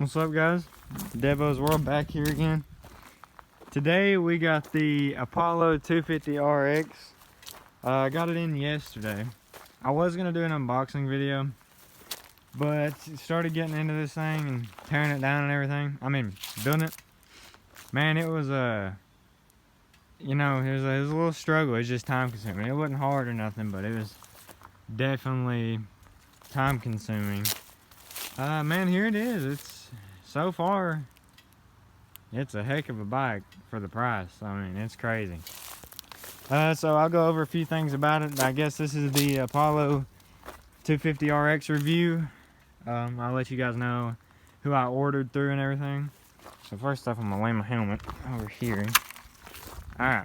What's up, guys? Devos World back here again. Today we got the Apollo 250 RX. I got it in yesterday. I was gonna do an unboxing video, but started getting into this thing and tearing it down and everything. I mean, building it. Man, it was you know, it was a little struggle. It's just time consuming. It wasn't hard or nothing, but it was definitely time consuming. Man, here it is. It's so far, it's a heck of a bike for the price. I mean, it's crazy. So I'll go over a few things about it. I guess this is the Apollo 250 RX review. I'll let you guys know who I ordered through and everything. So first off, I'm gonna lay my helmet over here. All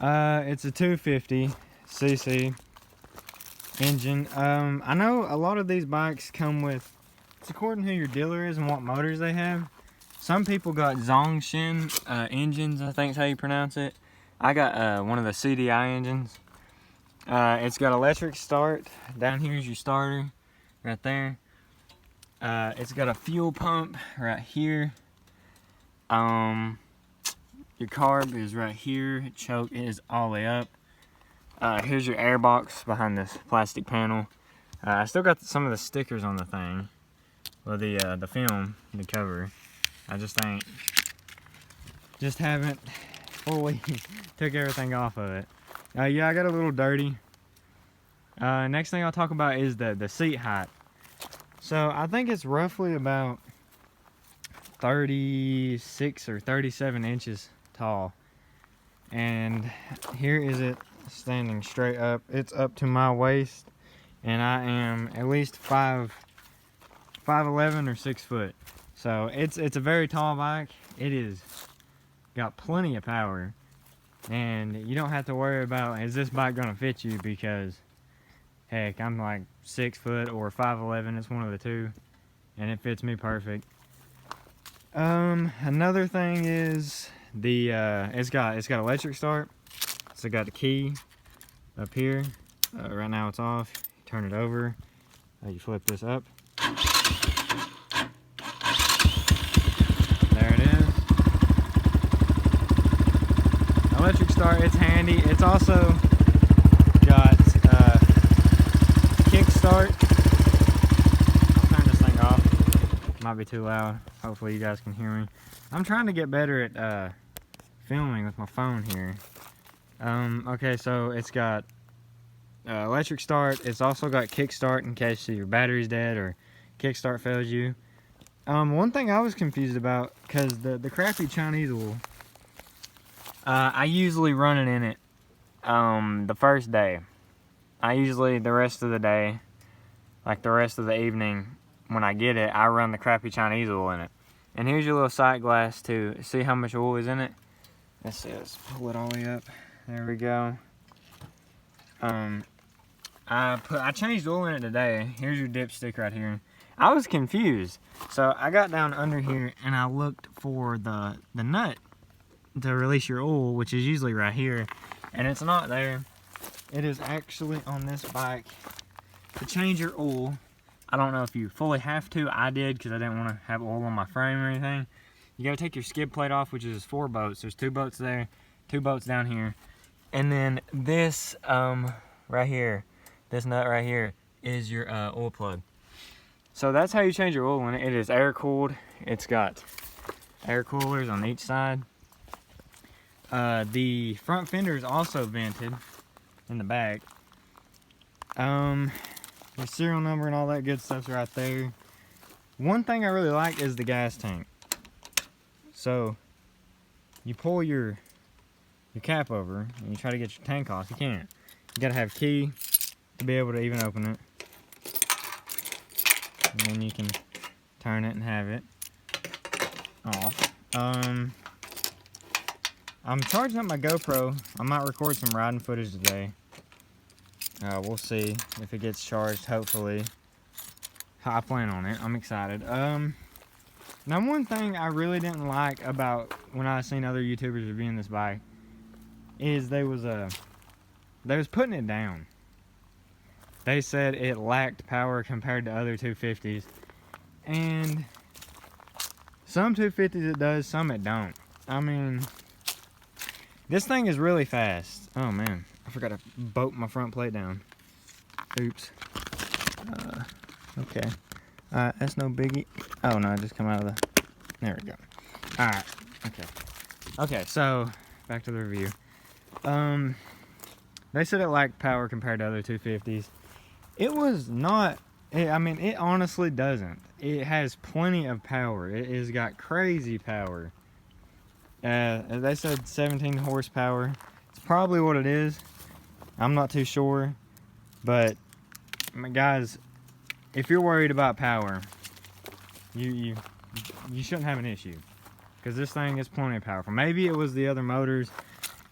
right. It's a 250cc engine. I know a lot of these bikes come with, it's according to who your dealer is and what motors they have. Some people got Zongshin engines, I think is how you pronounce it. I got one of the CDI engines. It's got electric start. Down here is your starter, right there. It's got a fuel pump right here. Your carb is right here. Choke is all the way up. Here's your air box behind this plastic panel. I still got some of the stickers on the thing. Well, the film, the cover. I just haven't fully took everything off of it. Yeah, I got a little dirty. Next thing I'll talk about is the seat height. So I think it's roughly about 36 or 37 inches tall. And here is it standing straight up. It's up to my waist, and I am at least 5'11" or 6 foot. So it's a very tall bike. It is got plenty of power, and you don't have to worry about, is this bike gonna fit you, because heck, I'm like 6 foot or 5'11". It's one of the two, and it fits me perfect. Another thing is it's got electric start. So I got the key up here. Right now it's off. Turn it over. You flip this up. There it is. Electric start, it's handy. It's also got kick start. I'll turn this thing off. Might be too loud. Hopefully you guys can hear me. I'm trying to get better at filming with my phone here. Okay, so it's got electric start. It's also got kickstart in case your battery's dead or kickstart fails you. One thing I was confused about, because the crappy Chinese oil, I usually run it in it the first day. I usually, the rest of the day, like the rest of the evening, when I get it, I run the crappy Chinese oil in it. And here's your little sight glass to see how much oil is in it. Let's see, let's pull it all the way up. There we go. I changed oil in it today. Here's your dipstick right here. I was confused, so I got down under here and I looked for the nut to release your oil, which is usually right here, and it's not there. It is actually on this bike. To change your oil, I don't know if you fully have to. I did, because I didn't want to have oil on my frame or anything. You gotta take your skid plate off, which is 4 bolts. There's 2 bolts there, 2 bolts down here. And then this right here, this nut right here is your oil plug. So that's how you change your oil in it. It is air cooled. It's got air coolers on each side. The front fender is also vented in the back. Your serial number and all that good stuff's right there. One thing I really like is the gas tank. So you pull your cap over and you try to get your tank off. You can't. You gotta have a key to be able to even open it. And then you can turn it and have it off. I'm charging up my GoPro. I might record some riding footage today. We'll see if it gets charged, hopefully. I plan on it. I'm excited. Now, one thing I really didn't like about when I seen other YouTubers reviewing this bike is they was putting it down. They said it lacked power compared to other 250s, and Some 250s it does, some it don't. I mean, this thing is really fast. Oh man, I forgot to bolt my front plate down. Oops. Okay. That's no biggie. Oh no, it just come out of the, there we go. Alright, okay. Okay, so, back to the review. They said it lacked power compared to other 250s. It was not, I mean, it honestly doesn't. It has plenty of power. It has got crazy power. They said 17 horsepower. It's probably what it is. I'm not too sure. But, guys, if you're worried about power, you shouldn't have an issue. Because this thing is plenty powerful. Maybe it was the other motors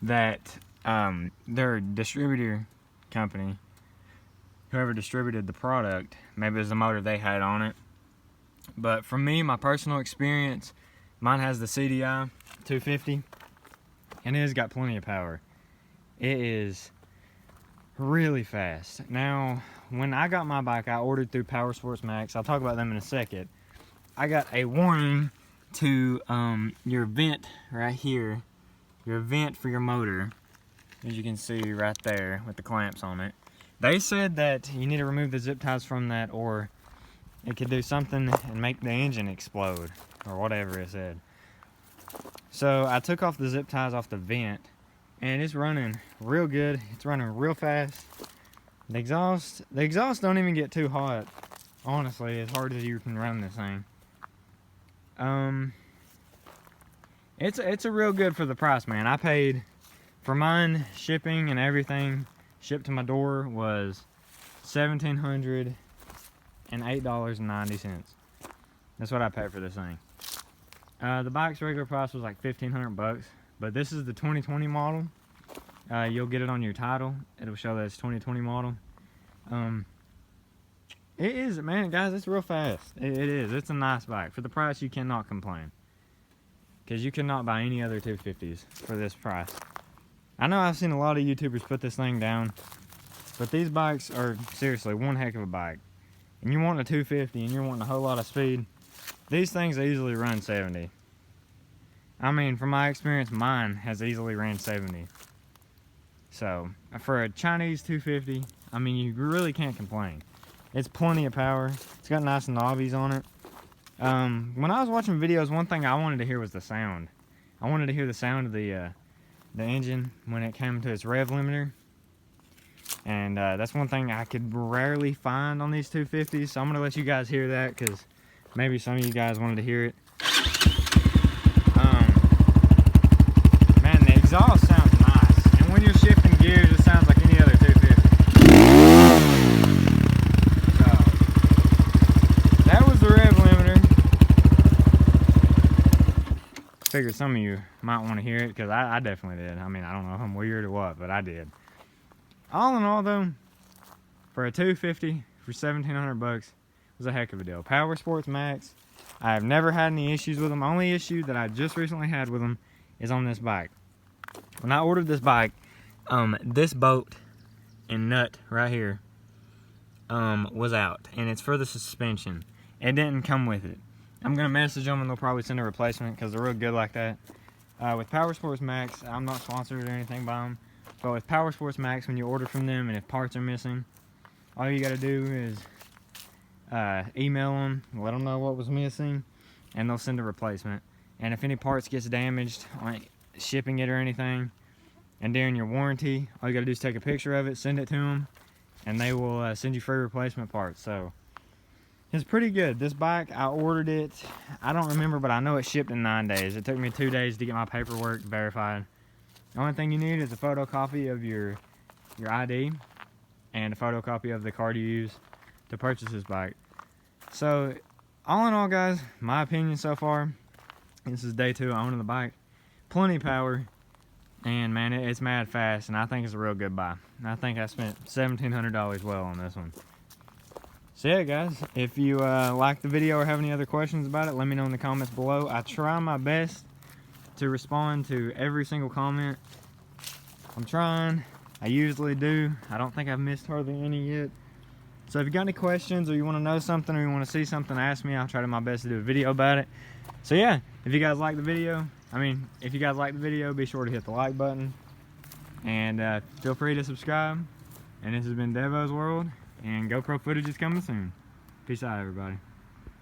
that their distributor company, whoever distributed the product, maybe it was the motor they had on it. But for me, my personal experience, mine has the CDI 250, and it has got plenty of power. It is really fast. Now, when I got my bike, I ordered through Power Sports Max. I'll talk about them in a second. I got a warning to your vent right here, your vent for your motor, as you can see right there with the clamps on it. They said that you need to remove the zip ties from that, or it could do something and make the engine explode, or whatever it said. So I took off the zip ties off the vent, and it's running real good. It's running real fast. The exhaust don't even get too hot, honestly, as hard as you can run this thing. It's a real good for the price, man. I paid for mine, shipping and everything shipped to my door was $1,708.90. That's what I paid for this thing. The bike's regular price was like $1,500, but this is the 2020 model. You'll get it on your title. It'll show that it's 2020 model. It is, man, guys, it's real fast. It is. It's a nice bike. For the price, you cannot complain. Because you cannot buy any other 250s for this price. I know I've seen a lot of YouTubers put this thing down, but these bikes are seriously one heck of a bike. And you want a 250 and you're wanting a whole lot of speed, these things easily run 70. I mean, from my experience, mine has easily ran 70. So, for a Chinese 250, I mean, you really can't complain. It's plenty of power. It's got nice knobbies on it. When I was watching videos, one thing I wanted to hear was the sound. I wanted to hear the sound of the engine when it came to its rev limiter. And that's one thing I could rarely find on these 250s. So I'm going to let you guys hear that because maybe some of you guys wanted to hear it. Man, the exhaust sounds nice. And when you're shifting gears, it sounds like any other 250. So, that was the rev limiter. Figured some of you might want to hear it because I definitely did. I mean, I don't know if I'm weird or what, but I did. All in all, though, for a 250 for $1,700 was a heck of a deal. Power Sports Max. I have never had any issues with them. The only issue that I just recently had with them is on this bike. When I ordered this bike, this bolt and nut right here was out, and it's for the suspension. It didn't come with it. I'm gonna message them and they'll probably send a replacement because they're real good like that. With Power Sports Max, I'm not sponsored or anything by them, but with Power Sports Max, when you order from them and if parts are missing, all you gotta do is email them, let them know what was missing, and they'll send a replacement. And if any parts gets damaged, like shipping it or anything, and during your warranty, all you gotta do is take a picture of it, send it to them, and they will send you free replacement parts. So it's pretty good. This bike, I ordered it, I don't remember, but I know it shipped in 9 days. It took me 2 days to get my paperwork verified. The only thing you need is a photocopy of your ID and a photocopy of the card you use to purchase this bike. So, all in all, guys, my opinion so far, this is day 2 owning the bike. Plenty of power, and man, it's mad fast, and I think it's a real good buy. And I think I spent $1,700 well on this one. So yeah, guys, if you like the video or have any other questions about it, let me know in the comments below. I try my best to respond to every single comment. I'm trying. I usually do. I don't think I've missed hardly any yet. So if you got any questions, or you want to know something, or you want to see something, ask me. I'll try to my best to do a video about it. So yeah, if you guys like the video, be sure to hit the like button, and feel free to subscribe. And this has been Devos World, and GoPro footage is coming soon. Peace out, everybody.